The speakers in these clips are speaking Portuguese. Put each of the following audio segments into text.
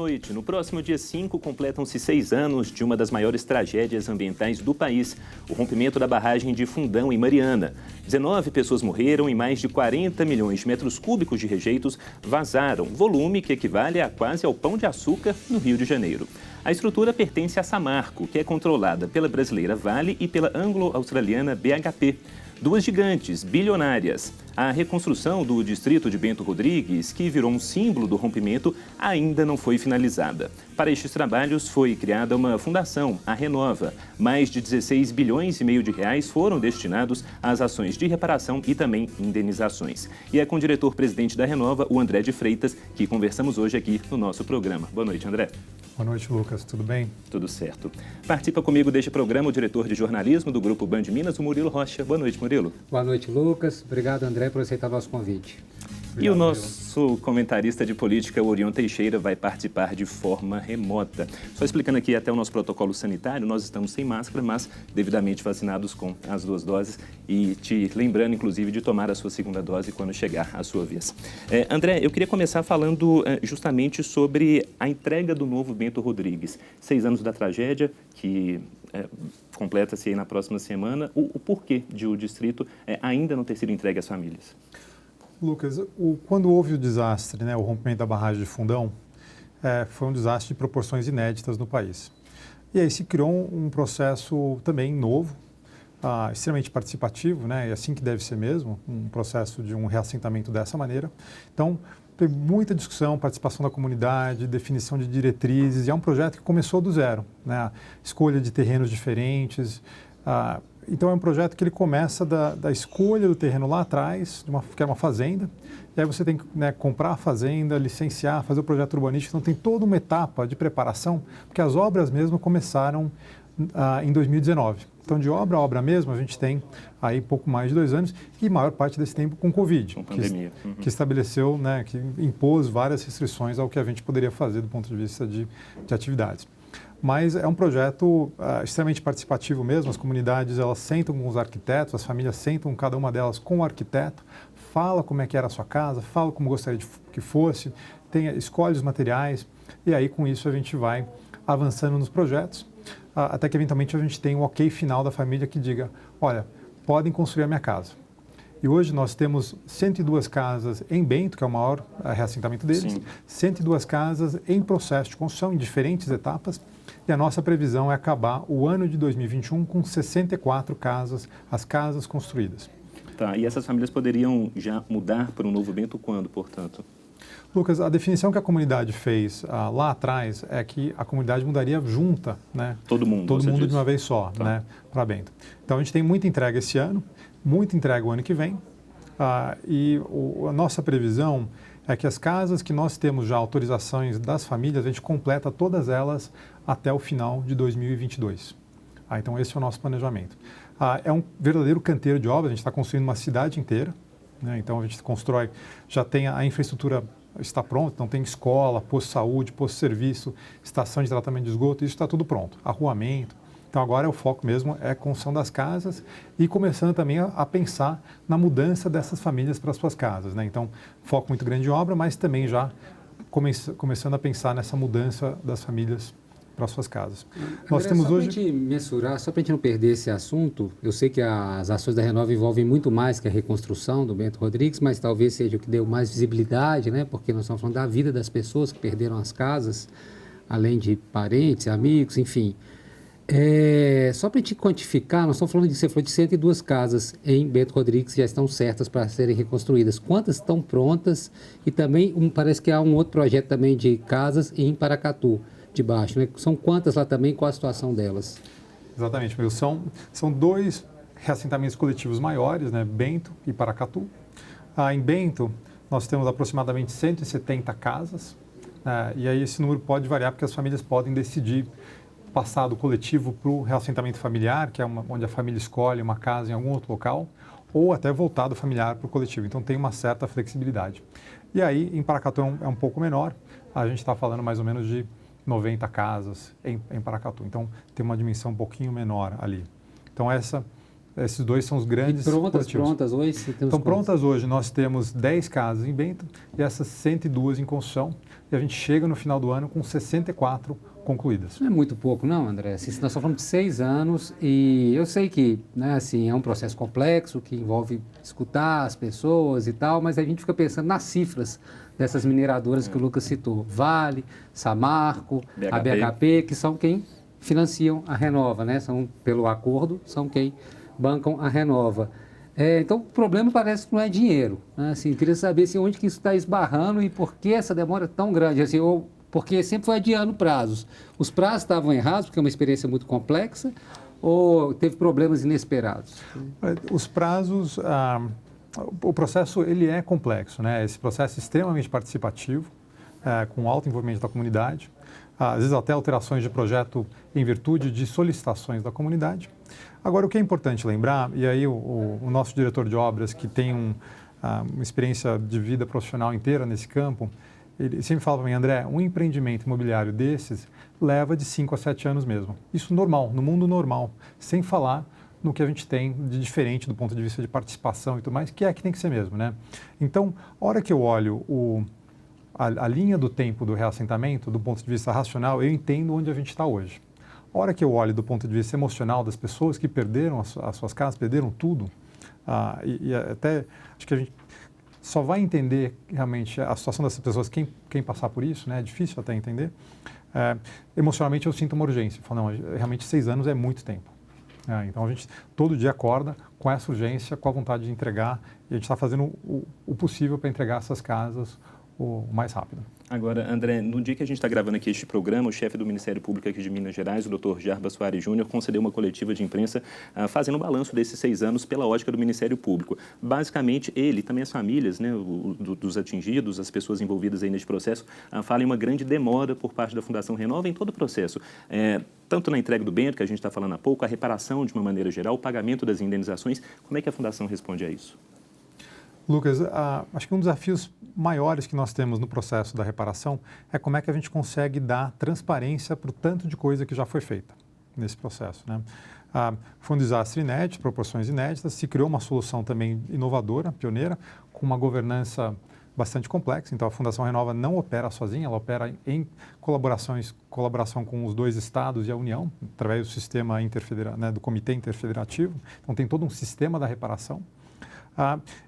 noite. No próximo dia 5, completam-se 6 anos de uma das maiores tragédias ambientais do país, o rompimento da barragem de Fundão, em Mariana. 19 pessoas morreram e mais de 40 milhões de metros cúbicos de rejeitos vazaram, volume que equivale a quase ao Pão de Açúcar no Rio de Janeiro. A estrutura pertence à Samarco, que é controlada pela brasileira Vale e pela anglo-australiana BHP. Duas gigantes bilionárias. A reconstrução do distrito de Bento Rodrigues, que virou um símbolo do rompimento, ainda não foi finalizada. Para estes trabalhos foi criada uma fundação, a Renova. Mais de 16 bilhões e meio de reais foram destinados às ações de reparação e também indenizações. E é com o diretor-presidente da Renova, o André de Freitas, que conversamos hoje aqui no nosso programa. Boa noite, André. Boa noite, Lucas. Tudo bem? Tudo certo. Participa comigo deste programa o diretor de jornalismo do Grupo Band Minas, o Murilo Rocha. Boa noite, Murilo. Boa noite, Lucas. Obrigado, André, por aceitar o nosso convite. E o nosso comentarista de política, o Orion Teixeira, vai participar de forma remota. Só explicando aqui até o nosso protocolo sanitário, nós estamos sem máscara, mas devidamente vacinados com as 2 doses e te lembrando, inclusive, de tomar a sua segunda dose quando chegar a sua vez. André, eu queria começar falando justamente sobre a entrega do novo Bento Rodrigues. 6 anos da tragédia, que completa-se aí na próxima semana. O porquê de o distrito ainda não ter sido entregue às famílias? Lucas, quando houve o desastre, o rompimento da barragem de Fundão, foi um desastre de proporções inéditas no país. E aí se criou um processo também novo, extremamente participativo, e assim que deve ser mesmo, um processo de um reassentamento dessa maneira. Então, teve muita discussão, participação da comunidade, definição de diretrizes, e é um projeto que começou do zero, escolha de terrenos diferentes. Então, é um projeto que ele começa da escolha do terreno lá atrás, que é uma fazenda, e aí você tem que comprar a fazenda, licenciar, fazer o projeto urbanístico. Então, tem toda uma etapa de preparação, porque as obras mesmo começaram em 2019. Então, de obra a obra mesmo, a gente tem aí pouco mais de 2 anos, e maior parte desse tempo com Covid, com pandemia. Que estabeleceu, que impôs várias restrições ao que a gente poderia fazer do ponto de vista de atividades. Mas é um projeto extremamente participativo mesmo. As comunidades, elas sentam com os arquitetos, as famílias sentam, cada uma delas com o arquiteto, fala como é que era a sua casa, fala como gostaria que fosse, escolhe os materiais, e aí com isso a gente vai avançando nos projetos, até que eventualmente a gente tem um ok final da família que diga, olha, podem construir a minha casa. E hoje nós temos 102 casas em Bento, que é o maior reassentamento deles, Sim. 102 casas em processo de construção, em diferentes etapas, e a nossa previsão é acabar o ano de 2021 com 64 casas, as casas construídas. Tá, e essas famílias poderiam já mudar para um novo Bento quando, portanto? Lucas, a definição que a comunidade fez lá atrás é que a comunidade mudaria junta, Todo mundo de uma vez só, tá. Para Bento. Então, a gente tem muita entrega esse ano, muita entrega o ano que vem, e a nossa previsão é que as casas que nós temos já autorizações das famílias, a gente completa todas elas até o final de 2022. Então, esse é o nosso planejamento. É um verdadeiro canteiro de obras, a gente está construindo uma cidade inteira, então a gente constrói, já tem a infraestrutura está pronta, então tem escola, posto de saúde, posto de serviço, estação de tratamento de esgoto, isso está tudo pronto, arruamento. Então, agora o foco mesmo é a construção das casas e começando também a pensar na mudança dessas famílias para as suas casas. Então, foco muito grande em obra, mas também já começando a pensar nessa mudança das famílias para as suas casas. Nós temos hoje... Só para a gente mensurar, só para a gente não perder esse assunto, eu sei que as ações da Renova envolvem muito mais que a reconstrução do Bento Rodrigues, mas talvez seja o que deu mais visibilidade, porque nós estamos falando da vida das pessoas que perderam as casas, além de parentes, amigos, enfim... só para a gente quantificar, nós estamos falando você falou de 102 casas em Bento Rodrigues que já estão certas para serem reconstruídas. Quantas estão prontas? E também parece que há um outro projeto também de casas em Paracatu, de baixo. São quantas lá também? Qual a situação delas? Exatamente, meu. São 2 reassentamentos coletivos maiores, Bento e Paracatu. Em Bento, nós temos aproximadamente 170 casas, e aí esse número pode variar porque as famílias podem decidir passar do coletivo para o reassentamento familiar, que é onde a família escolhe uma casa em algum outro local, ou até voltar do familiar para o coletivo. Então, tem uma certa flexibilidade. E aí, em Paracatu é um pouco menor, a gente está falando mais ou menos de 90 casas em Paracatu. Então, tem uma dimensão um pouquinho menor ali. Então, essa Esses dois são os grandes prontas hoje? Então, prontas hoje, nós temos 10 casas em Bento e essas 102 em construção. E a gente chega no final do ano com 64 concluídas. Não é muito pouco, não, André? Assim, nós estamos falando de 6 anos e eu sei que, né, assim, é um processo complexo que envolve escutar as pessoas e tal, mas a gente fica pensando nas cifras dessas mineradoras que o Lucas citou. Vale, Samarco, a BHP, que são quem financiam a Renova, né? São, pelo acordo, são quem bancam a Renova. Então, o problema parece que não é dinheiro. Né? Assim, queria saber assim, onde que isso está esbarrando e por que essa demora tão grande. Assim, porque sempre foi adiando prazos. Os prazos estavam errados, porque é uma experiência muito complexa, ou teve problemas inesperados? Os prazos, o processo ele é complexo, né? Esse processo é extremamente participativo, com alto envolvimento da comunidade, às vezes até alterações de projeto em virtude de solicitações da comunidade. Agora, o que é importante lembrar, e aí o nosso diretor de obras, que tem uma experiência de vida profissional inteira nesse campo, ele sempre fala para mim, André, um empreendimento imobiliário desses leva de 5 a 7 anos mesmo. Isso normal, no mundo normal, sem falar no que a gente tem de diferente do ponto de vista de participação e tudo mais, que tem que ser mesmo, né? Então, a hora que eu olho a linha do tempo do reassentamento, do ponto de vista racional, eu entendo onde a gente está hoje. A hora que eu olho do ponto de vista emocional das pessoas que perderam as suas casas, perderam tudo, e até acho que a gente só vai entender realmente a situação dessas pessoas quem passar por isso, né? É difícil até entender. Emocionalmente eu sinto uma urgência. Eu falo, não, realmente 6 anos é muito tempo. Então a gente todo dia acorda com essa urgência, com a vontade de entregar, e a gente está fazendo o possível para entregar essas casas o mais rápido. Agora, André, no dia que a gente está gravando aqui este programa, o chefe do Ministério Público aqui de Minas Gerais, o Dr. Jarbas Soares Júnior, concedeu uma coletiva de imprensa fazendo um balanço desses 6 anos pela ótica do Ministério Público. Basicamente, ele e também as famílias, né, dos atingidos, as pessoas envolvidas aí neste processo, falam em uma grande demora por parte da Fundação Renova em todo o processo. Tanto na entrega do Bento, que a gente está falando há pouco, a reparação de uma maneira geral, o pagamento das indenizações. Como é que a Fundação responde a isso? Lucas, acho que um dos desafios maiores que nós temos no processo da reparação é como é que a gente consegue dar transparência para o tanto de coisa que já foi feita nesse processo, né? Foi um desastre inédito, proporções inéditas, se criou uma solução também inovadora, pioneira, com uma governança bastante complexa. Então, a Fundação Renova não opera sozinha, ela opera em colaboração com os 2 estados e a União, através do sistema né, do Comitê Interfederativo. Então, tem todo um sistema da reparação.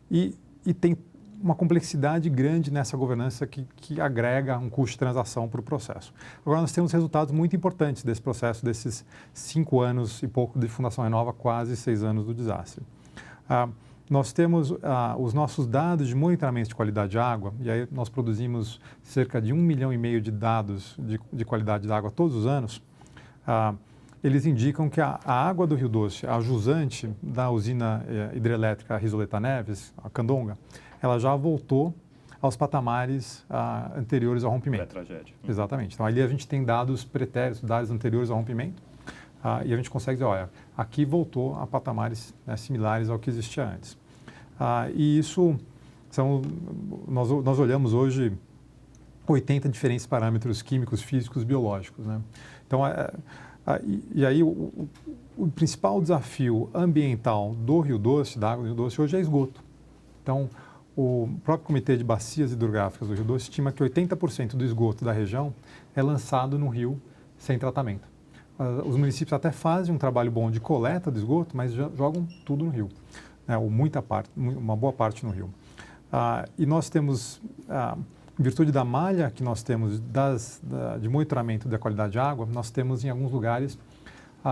E tem uma complexidade grande nessa governança que agrega um custo de transação para o processo. Agora, nós temos resultados muito importantes desse processo, desses 5 anos e pouco de Fundação Renova, quase 6 anos do desastre. Nós temos os nossos dados de monitoramento de qualidade de água, e aí nós produzimos cerca de 1,5 milhão de dados de qualidade de água todos os anos. Eles indicam que a água do Rio Doce, a jusante da usina hidrelétrica Risoleta Neves, a Candonga, ela já voltou aos patamares anteriores ao rompimento. É tragédia. Exatamente. Então, ali a gente tem dados pretéritos, dados anteriores ao rompimento, e a gente consegue dizer, olha, aqui voltou a patamares, né, similares ao que existia antes. E isso, nós olhamos hoje 80 diferentes parâmetros químicos, físicos, biológicos, né? Então, e aí, o principal desafio ambiental do Rio Doce, da água do Rio Doce, hoje é esgoto. Então, o próprio Comitê de Bacias Hidrográficas do Rio Doce estima que 80% do esgoto da região é lançado no rio sem tratamento. Os municípios até fazem um trabalho bom de coleta do esgoto, mas jogam tudo no rio, né, ou uma boa parte no rio. E nós temos... Em virtude da malha que nós temos de monitoramento da qualidade de água, nós temos em alguns lugares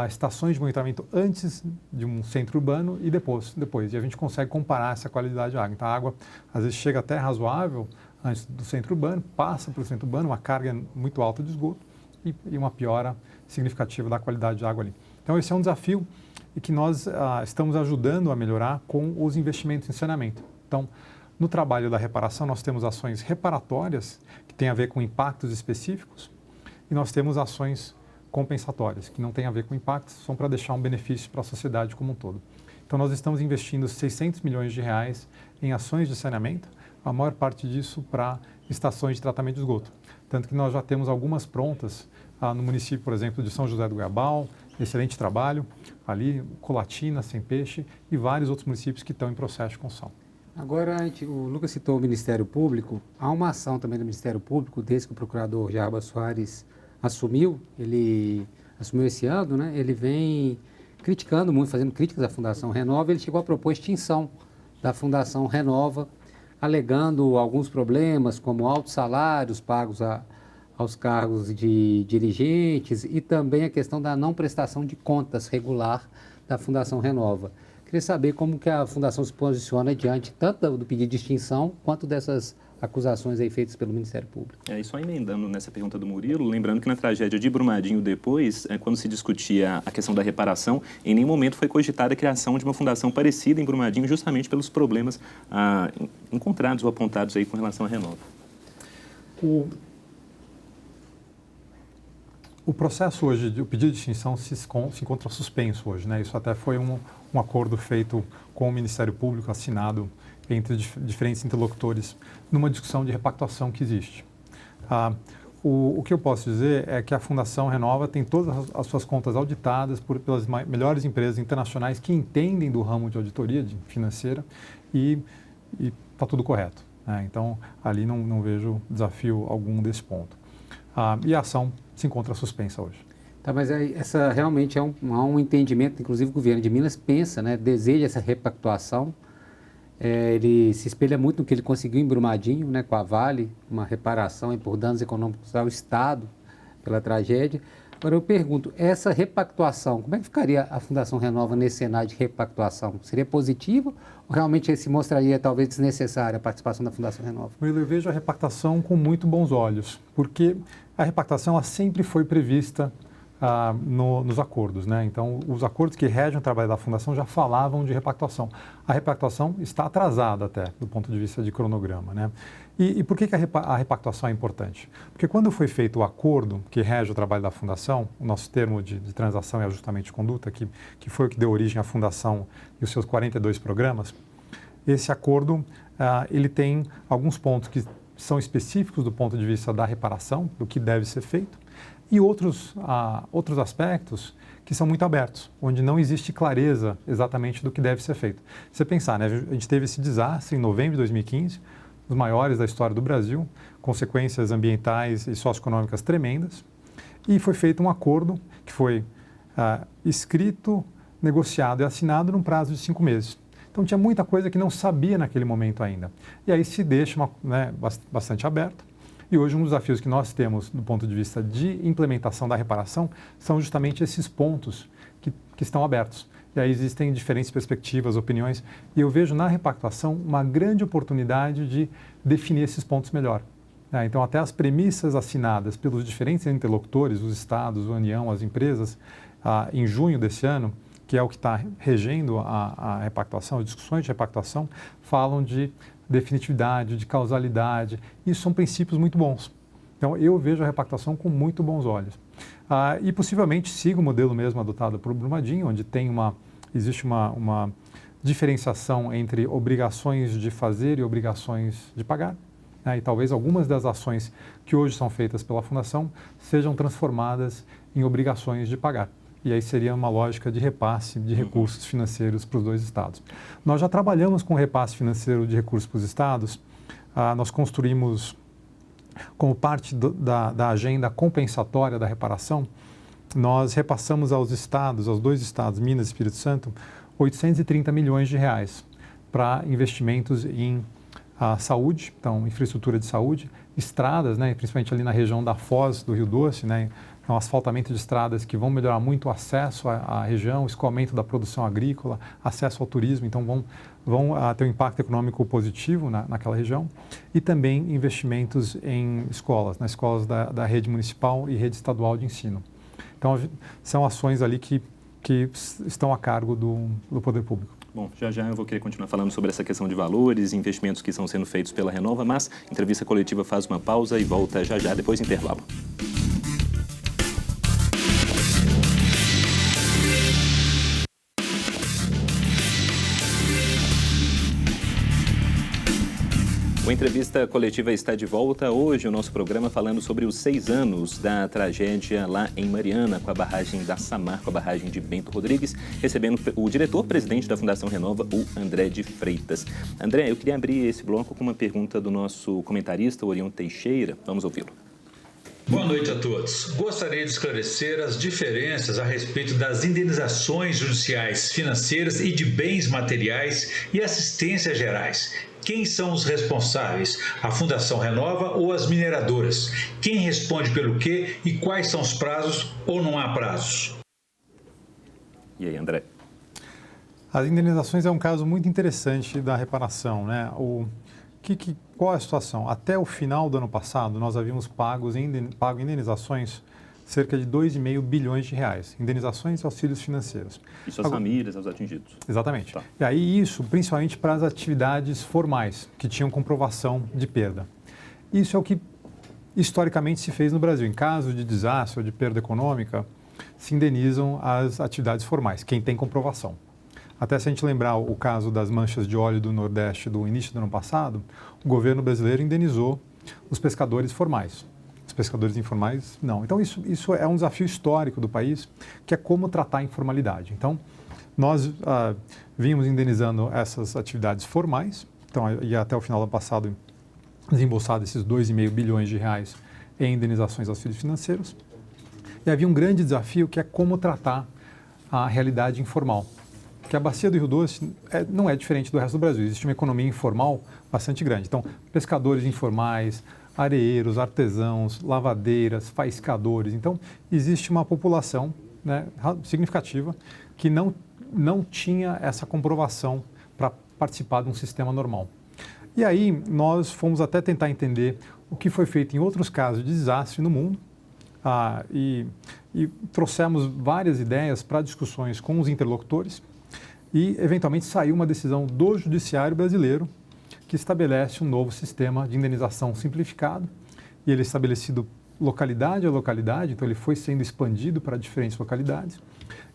estações de monitoramento antes de um centro urbano e depois. E a gente consegue comparar essa qualidade de água. Então, a água às vezes chega até razoável antes do centro urbano, passa para o centro urbano, uma carga muito alta de esgoto e uma piora significativa da qualidade de água ali. Então, esse é um desafio e que nós estamos ajudando a melhorar com os investimentos em saneamento. Então, no trabalho da reparação, nós temos ações reparatórias, que têm a ver com impactos específicos, e nós temos ações compensatórias, que não têm a ver com impactos, são para deixar um benefício para a sociedade como um todo. Então, nós estamos investindo 600 milhões de reais em ações de saneamento, a maior parte disso para estações de tratamento de esgoto. Tanto que nós já temos algumas prontas no município, por exemplo, de São José do Goiabal, excelente trabalho ali, Colatina, Sem-Peixe e vários outros municípios que estão em processo de construção. Agora, o Lucas citou o Ministério Público. Há uma ação também do Ministério Público, desde que o procurador Jarbas Soares assumiu, ele assumiu esse ano, né? Ele vem criticando muito, fazendo críticas à Fundação Renova. Ele chegou a propor extinção da Fundação Renova, alegando alguns problemas, como altos salários pagos aos cargos de dirigentes e também a questão da não prestação de contas regular da Fundação Renova. Queria saber como que a Fundação se posiciona diante tanto do pedido de extinção quanto dessas acusações aí feitas pelo Ministério Público. E só emendando nessa pergunta do Murilo, lembrando que na tragédia de Brumadinho depois, quando se discutia a questão da reparação, em nenhum momento foi cogitada a criação de uma fundação parecida em Brumadinho, justamente pelos problemas encontrados ou apontados aí com relação à Renova. O processo hoje, o pedido de extinção se encontra suspenso hoje, né? Isso até foi um acordo feito com o Ministério Público, assinado entre diferentes interlocutores, numa discussão de repactuação que existe. O que eu posso dizer é que a Fundação Renova tem todas as suas contas auditadas pelas melhores empresas internacionais que entendem do ramo de auditoria financeira e está tudo correto, né? Então, ali não vejo desafio algum desse ponto. E a ação se encontra suspensa hoje. Tá, mas essa realmente há um entendimento, inclusive o governo de Minas pensa, né, deseja essa repactuação. Ele se espelha muito no que ele conseguiu em Brumadinho, né, com a Vale, uma reparação por danos econômicos ao Estado pela tragédia. Agora eu pergunto, essa repactuação, como é que ficaria a Fundação Renova nesse cenário de repactuação? Seria positivo ou realmente se mostraria talvez desnecessária a participação da Fundação Renova? Eu vejo a repactuação com muito bons olhos, porque a repactuação ela sempre foi prevista nos acordos, né? Então, os acordos que regem o trabalho da Fundação já falavam de repactuação. A repactuação está atrasada até, do ponto de vista de cronograma, né? E por que a repactuação é importante? Porque quando foi feito o acordo que rege o trabalho da Fundação, o nosso termo de transação e ajustamento de conduta, que foi o que deu origem à Fundação e os seus 42 programas, esse acordo ele tem alguns pontos que são específicos do ponto de vista da reparação, do que deve ser feito, e outros aspectos que são muito abertos, onde não existe clareza exatamente do que deve ser feito. Se você pensar, né, a gente teve esse desastre em novembro de 2015, os maiores da história do Brasil, consequências ambientais e socioeconômicas tremendas, e foi feito um acordo que foi escrito, negociado e assinado num prazo de 5 meses. Então tinha muita coisa que não sabia naquele momento ainda. E aí se deixa bastante aberto. E hoje um dos desafios que nós temos do ponto de vista de implementação da reparação são justamente esses pontos que estão abertos. E aí existem diferentes perspectivas, opiniões, e eu vejo na repactuação uma grande oportunidade de definir esses pontos melhor. Então até as premissas assinadas pelos diferentes interlocutores, os estados, a União, as empresas, em junho desse ano, que é o que está regendo a repactuação, as discussões de repactuação, falam de definitividade, de causalidade. Isso são princípios muito bons. Então, eu vejo a repactuação com muito bons olhos. E possivelmente siga o modelo mesmo adotado por Brumadinho, onde existe uma diferenciação entre obrigações de fazer e obrigações de pagar. E talvez algumas das ações que hoje são feitas pela Fundação sejam transformadas em obrigações de pagar. E aí seria uma lógica de repasse de recursos financeiros para os dois estados. Nós já trabalhamos com repasse financeiro de recursos para os estados. Nós construímos, como parte da agenda compensatória da reparação, nós repassamos aos dois estados, Minas e Espírito Santo, 830 milhões de reais para investimentos em saúde, então infraestrutura de saúde, estradas, né, principalmente ali na região da Foz do Rio Doce, né, um asfaltamento de estradas que vão melhorar muito o acesso à região, escoamento da produção agrícola, acesso ao turismo, então vão ter um impacto econômico positivo naquela região, e também investimentos em escolas, nas escolas da rede municipal e rede estadual de ensino. Então, são ações ali que estão a cargo do poder público. Bom, já eu vou querer continuar falando sobre essa questão de valores, investimentos que estão sendo feitos pela Renova, mas a entrevista coletiva faz uma pausa e volta já depois do intervalo. O Entrevista Coletiva está de volta hoje, o nosso programa falando sobre os 6 anos da tragédia lá em Mariana, com a barragem da Samarco, a barragem de Bento Rodrigues, recebendo o diretor-presidente da Fundação Renova, o André de Freitas. André, eu queria abrir esse bloco com uma pergunta do nosso comentarista, o Orion Teixeira. Vamos ouvi-lo. Boa noite a todos. Gostaria de esclarecer as diferenças a respeito das indenizações judiciais, financeiras e de bens materiais e assistências gerais. Quem são os responsáveis? A Fundação Renova ou as mineradoras? Quem responde pelo quê e quais são os prazos ou não há prazos? E aí, André? As indenizações é um caso muito interessante da reparação, né? Qual é a situação? Até o final do ano passado, nós havíamos pago indenizações cerca de 2,5 bilhões de reais, indenizações e auxílios financeiros. Isso às famílias, aos atingidos. Exatamente. Tá. E aí isso, principalmente para as atividades formais, que tinham comprovação de perda. Isso é o que historicamente se fez no Brasil. Em caso de desastre ou de perda econômica, se indenizam as atividades formais, quem tem comprovação. Até se a gente lembrar o caso das manchas de óleo do Nordeste do início do ano passado, o governo brasileiro indenizou os pescadores formais. Os pescadores informais, não. Então, isso é um desafio histórico do país, que é como tratar a informalidade. Então, nós vínhamos indenizando essas atividades formais, então, e até o final do ano passado, desembolsado esses 2,5 bilhões de reais em indenizações aos auxílios financeiros. E havia um grande desafio, que é como tratar a realidade informal. Porque a bacia do Rio Doce não é diferente do resto do Brasil. Existe uma economia informal bastante grande. Então, pescadores informais, areeiros, artesãos, lavadeiras, faiscadores. Então, existe uma população, né, significativa que não tinha essa comprovação para participar de um sistema normal. E aí, nós fomos até tentar entender o que foi feito em outros casos de desastre no mundo e trouxemos várias ideias para discussões com os interlocutores. E, eventualmente, saiu uma decisão do Judiciário brasileiro que estabelece um novo sistema de indenização simplificado. E ele é estabelecido localidade a localidade, então ele foi sendo expandido para diferentes localidades.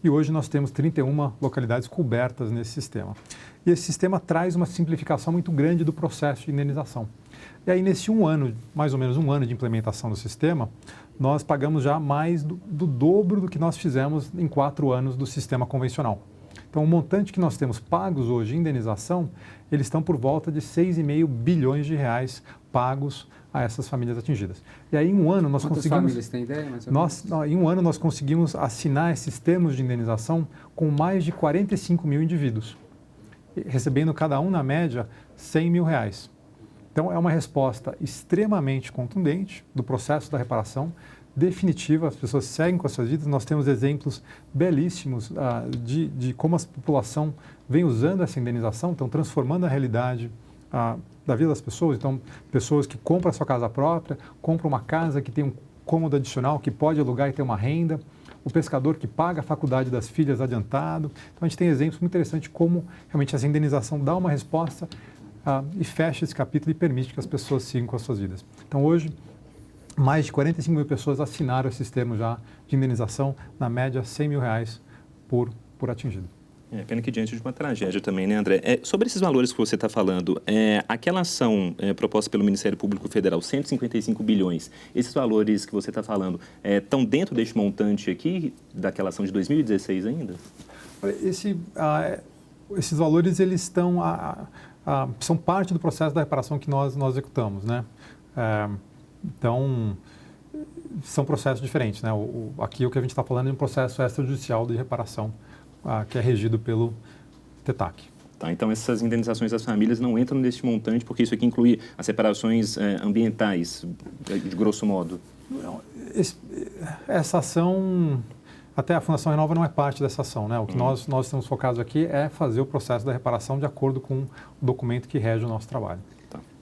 E hoje nós temos 31 localidades cobertas nesse sistema. E esse sistema traz uma simplificação muito grande do processo de indenização. E aí, nesse mais ou menos um ano de implementação do sistema, nós pagamos já mais do dobro do que nós fizemos em 4 anos do sistema convencional. Então, o montante que nós temos pagos hoje em indenização, eles estão por volta de 6,5 bilhões de reais pagos a essas famílias atingidas. E aí, em um ano, nós Quantas conseguimos... famílias têm ideia, mais ou menos? Em um ano, nós conseguimos assinar esses termos de indenização com mais de 45 mil indivíduos, recebendo cada um, na média, 100 mil reais. Então, é uma resposta extremamente contundente do processo da reparação, definitiva, as pessoas seguem com as suas vidas. Nós temos exemplos belíssimos de como a população vem usando essa indenização, então transformando a realidade da vida das pessoas. Então, pessoas que compram a sua casa própria, compram uma casa que tem um cômodo adicional, que pode alugar e ter uma renda, o pescador que paga a faculdade das filhas adiantado. Então, a gente tem exemplos muito interessantes de como realmente essa indenização dá uma resposta e fecha esse capítulo e permite que as pessoas sigam com as suas vidas. Então, hoje, mais de 45 mil pessoas assinaram esses termos já de indenização, na média 100 mil reais por atingido. É pena que diante de uma tragédia também, né, André? Sobre esses valores que você está falando, aquela ação proposta pelo Ministério Público Federal, 155 bilhões, esses valores que você está falando, estão dentro deste montante aqui, daquela ação de 2016 ainda? Esses valores, eles são parte do processo da reparação que nós executamos, né? Então, são processos diferentes, né? Aqui o que a gente está falando é um processo extrajudicial de reparação, que é regido pelo TETAC. Tá, então essas indenizações das famílias não entram nesse montante, porque isso aqui inclui as reparações ambientais, de grosso modo. Essa ação, até a Fundação Renova não é parte dessa ação, né? O que nós estamos focados aqui é fazer o processo da reparação de acordo com o documento que rege o nosso trabalho.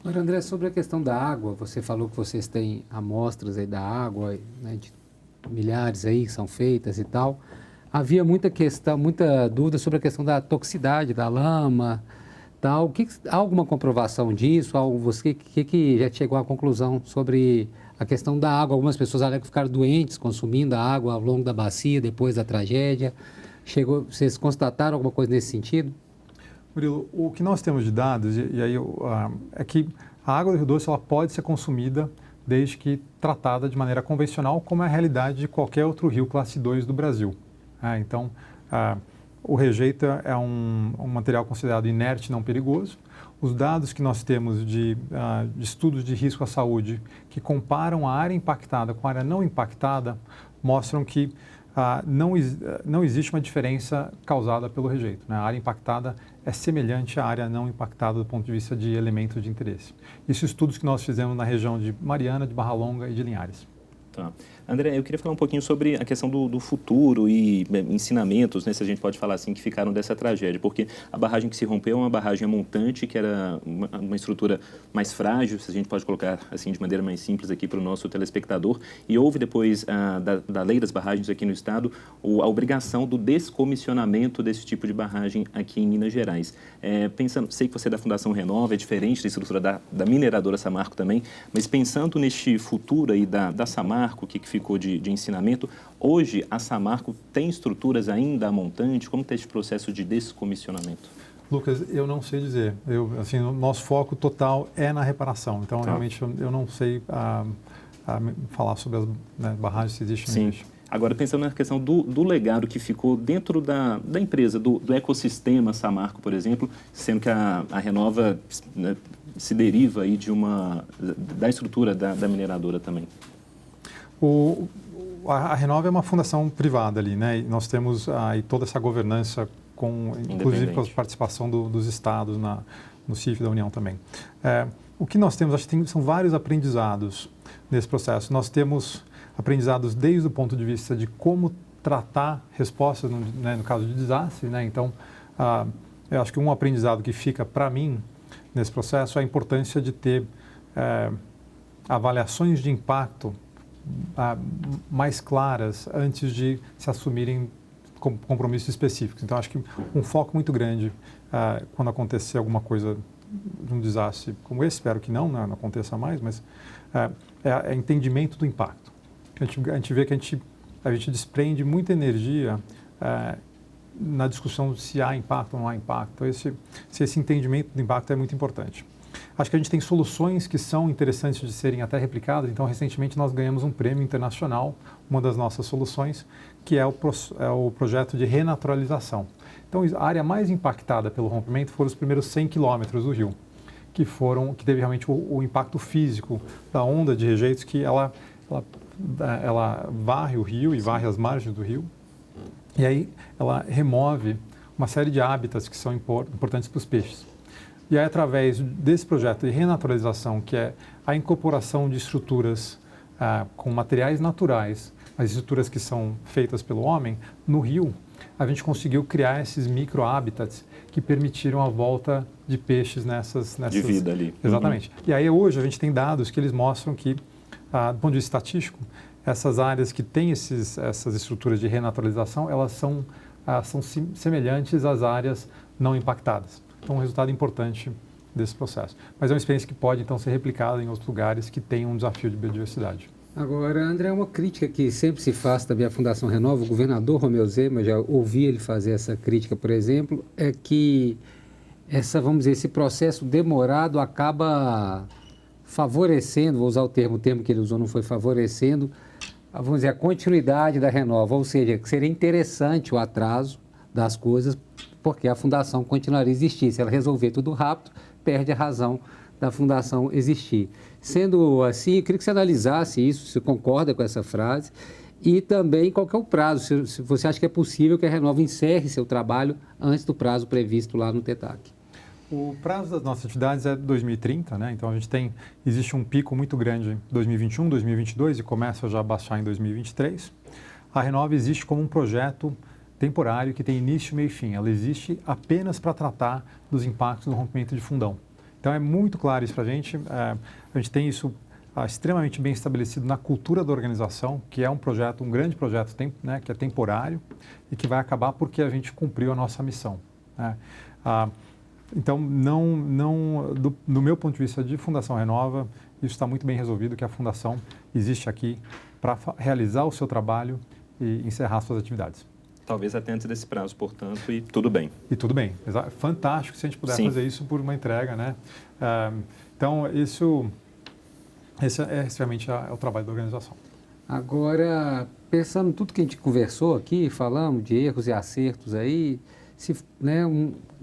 Agora, André, sobre a questão da água, você falou que vocês têm amostras aí da água, né, de milhares aí que são feitas e tal. Havia muita dúvida sobre a questão da toxicidade da lama, tal. Há alguma comprovação disso? Você que já chegou à conclusão sobre a questão da água? Algumas pessoas alegam que ficaram doentes consumindo a água ao longo da bacia depois da tragédia. Vocês constataram alguma coisa nesse sentido? Murilo, o que nós temos de dados, e aí é que a água do Rio Doce ela pode ser consumida desde que tratada de maneira convencional, como é a realidade de qualquer outro rio classe 2 do Brasil. Então, o rejeito é um material considerado inerte, não perigoso. Os dados que nós temos de estudos de risco à saúde que comparam a área impactada com a área não impactada mostram que não existe uma diferença causada pelo rejeito. A área impactada é semelhante à área não impactada do ponto de vista de elementos de interesse. Isso estudos que nós fizemos na região de Mariana, de Barra Longa e de Linhares. Tá. André, eu queria falar um pouquinho sobre a questão do futuro e ensinamentos, se a gente pode falar assim, que ficaram dessa tragédia, porque a barragem que se rompeu é uma barragem montante, que era uma estrutura mais frágil, se a gente pode colocar assim de maneira mais simples aqui para o nosso telespectador, e houve depois da lei das barragens aqui no estado a obrigação do descomissionamento desse tipo de barragem aqui em Minas Gerais. Pensando, sei que você é da Fundação Renova, é diferente da estrutura da mineradora Samarco também, mas pensando neste futuro aí da Samarco, o que ficou de ensinamento, hoje a Samarco tem estruturas ainda a montante? Como está esse processo de descomissionamento? Lucas, eu não sei dizer. O nosso foco total é na reparação. Então, realmente, eu não sei falar sobre as barragens que existem hoje. Agora, pensando na questão do legado que ficou dentro da empresa, do ecossistema Samarco, por exemplo, sendo que a Renova se deriva aí da estrutura da mineradora também. A Renova é uma fundação privada ali, e nós temos aí toda essa governança, inclusive com a participação dos estados no CIF da União também. O que nós temos, acho que são vários aprendizados nesse processo. Nós temos aprendizados desde o ponto de vista de como tratar respostas no caso de desastre. Então, eu acho que um aprendizado que fica para mim nesse processo é a importância de ter avaliações de impacto mais claras antes de se assumirem compromissos específicos. Então, acho que um foco muito grande quando acontecer alguma coisa de um desastre como esse, espero que não aconteça mais, mas é entendimento do impacto. A gente vê que a gente desprende muita energia na discussão de se há impacto ou não há impacto. Então, esse entendimento do impacto é muito importante. Acho que a gente tem soluções que são interessantes de serem até replicadas. Então, recentemente, nós ganhamos um prêmio internacional, uma das nossas soluções, que é o projeto de renaturalização. Então, a área mais impactada pelo rompimento foram os primeiros 100 quilômetros do rio, que teve realmente o impacto físico da onda de rejeitos, que ela varre o rio e varre as margens do rio. E aí, ela remove uma série de hábitats que são importantes para os peixes. E aí, através desse projeto de renaturalização, que é a incorporação de estruturas com materiais naturais, as estruturas que são feitas pelo homem, no rio, a gente conseguiu criar esses micro-hábitats que permitiram a volta de peixes nessas... De vida ali. Exatamente. E aí, hoje, a gente tem dados que eles mostram que, do ponto de vista estatístico, essas áreas que têm essas estruturas de renaturalização, elas são semelhantes às áreas não impactadas. Então, um resultado importante desse processo. Mas é uma experiência que pode, então, ser replicada em outros lugares que têm um desafio de biodiversidade. Agora, André, uma crítica que sempre se faz também à Fundação Renova, o governador Romeu Zema, já ouvi ele fazer essa crítica, por exemplo, é que esse processo demorado acaba favorecendo, vou usar o termo que ele usou não foi favorecendo, vamos dizer, a continuidade da Renova, ou seja, que seria interessante o atraso das coisas, porque a fundação continuaria a existir. Se ela resolver tudo rápido, perde a razão da fundação existir. Sendo assim, eu queria que você analisasse isso, se concorda com essa frase, e também qual que é o prazo, se você acha que é possível que a Renova encerre seu trabalho antes do prazo previsto lá no TETAC. O prazo das nossas atividades é 2030, Então, existe um pico muito grande em 2021, 2022 e começa já a baixar em 2023. A Renova existe como um projeto temporário que tem início, meio e fim. Ela existe apenas para tratar dos impactos do rompimento de fundão. Então, é muito claro isso para a gente. A gente tem isso extremamente bem estabelecido na cultura da organização, que é um grande projeto que é temporário e que vai acabar porque a gente cumpriu a nossa missão. Então, do meu ponto de vista de Fundação Renova, isso está muito bem resolvido, que a Fundação existe aqui para realizar o seu trabalho e encerrar suas atividades. Talvez até antes desse prazo, portanto, e tudo bem. E tudo bem. Fantástico se a gente puder fazer isso por uma entrega, né? Então, esse é realmente o trabalho da organização. Agora, pensando em tudo que a gente conversou aqui, falamos de erros e acertos aí,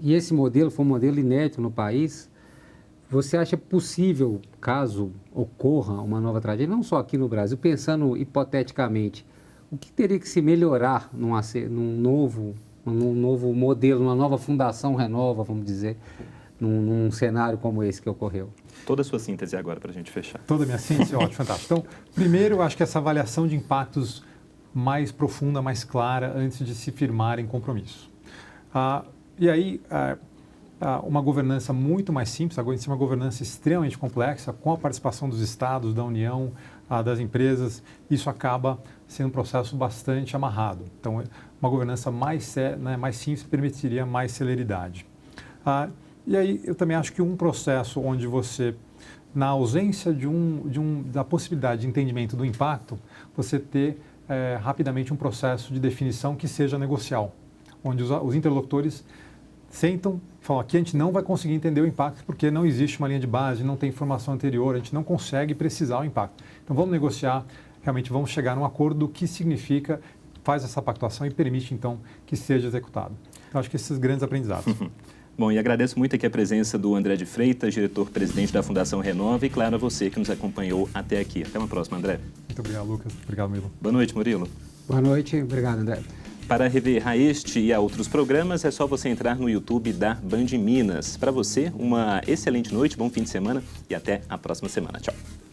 e esse modelo foi um modelo inédito no país, você acha possível, caso ocorra uma nova tragédia, não só aqui no Brasil, pensando hipoteticamente, o que teria que se melhorar num novo modelo, numa nova fundação Renova, vamos dizer, num cenário como esse que ocorreu? Toda a sua síntese agora para a gente fechar. Toda a minha síntese, ótimo, fantástico. Então, primeiro, eu acho que essa avaliação de impactos mais profunda, mais clara, antes de se firmar em compromisso. E aí, uma governança muito mais simples, agora uma governança extremamente complexa, com a participação dos estados, da União, das empresas, isso acaba sendo um processo bastante amarrado. Então, uma governança mais simples permitiria mais celeridade. E aí, eu também acho que um processo onde você, na ausência da possibilidade de entendimento do impacto, você ter rapidamente um processo de definição que seja negocial, onde os interlocutores sentam, falam, aqui a gente não vai conseguir entender o impacto porque não existe uma linha de base, não tem informação anterior, a gente não consegue precisar o impacto. Então, vamos negociar, realmente vamos chegar num acordo do que significa, faz essa pactuação e permite, então, que seja executado. Então, acho que esses grandes aprendizados. Bom, e agradeço muito aqui a presença do André de Freitas, diretor-presidente da Fundação Renova, e claro, a você que nos acompanhou até aqui. Até uma próxima, André. Muito obrigado, Lucas. Obrigado, Murilo. Boa noite, Murilo. Boa noite, obrigado, André. Para rever a este e a outros programas, é só você entrar no YouTube da Band Minas. Para você, uma excelente noite, bom fim de semana e até a próxima semana. Tchau.